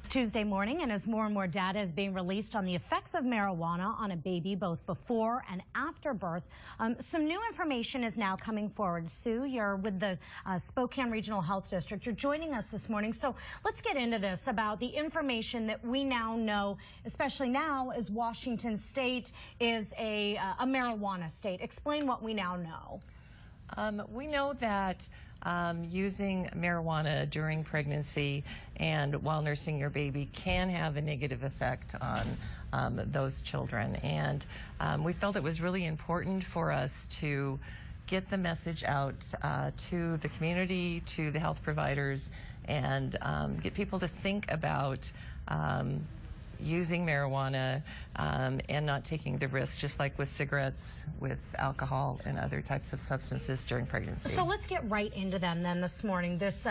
Tuesday morning, and as more and more data is being released on the effects of marijuana on a baby both before and after birth, some new information is now coming forward. Sue, you're with the Spokane Regional Health District. You're joining us this morning, so let's get into this about the information that we now know, especially now as Washington State is a marijuana state. Explain what we now know. We know that using marijuana during pregnancy and while nursing your baby can have a negative effect on those children. And we felt it was really important for us to get the message out to the community, to the health providers, and get people to think about using marijuana and not taking the risk, just like with cigarettes, with alcohol and other types of substances during pregnancy. So let's get right into them then this morning, this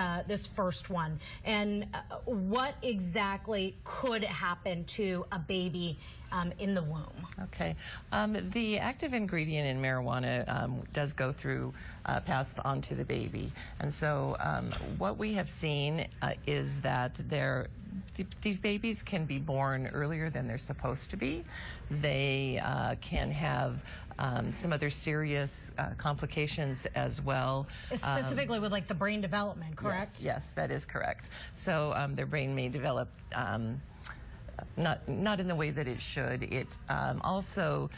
first one. And what exactly could happen to a baby in the womb? Okay. The active ingredient in marijuana does go through, passed on to the baby. And so what we have seen is that these babies can be born earlier than they're supposed to be. They can have some other serious complications as well. Specifically with like the brain development, correct? Yes, that is correct. So their brain may develop not in the way that it should. It also,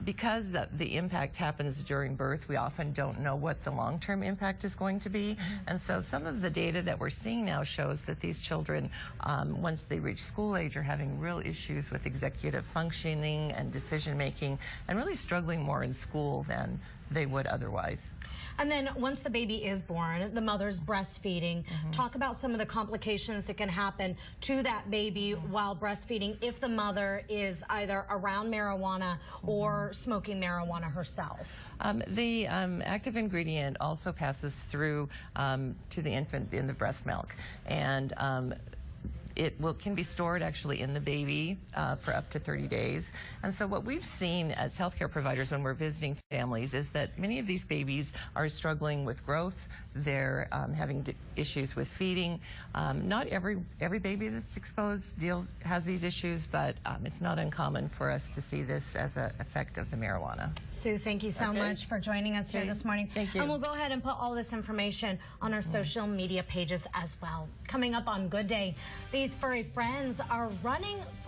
because the impact happens during birth, we often don't know what the long-term impact is going to be. And so some of the data that we're seeing now shows that these children, once they reach school age, are having real issues with executive functioning and decision-making, and really struggling more in school than they would otherwise. And then once the baby is born, the mother's breastfeeding. Talk about some of the complications that can happen to that baby while breastfeeding if the mother is either around marijuana or smoking marijuana herself. The active ingredient also passes through to the infant in the breast milk, and it can be stored actually in the baby for up to 30 days. And so what we've seen as healthcare providers when we're visiting families is that many of these babies are struggling with growth. They're having issues with feeding. Not every baby that's exposed has these issues, but it's not uncommon for us to see this as an effect of the marijuana. Sue, thank you so much for joining us here this morning. Thank you. And we'll go ahead and put all this information on our social media pages as well. Coming up on Good Day, these furry friends are running for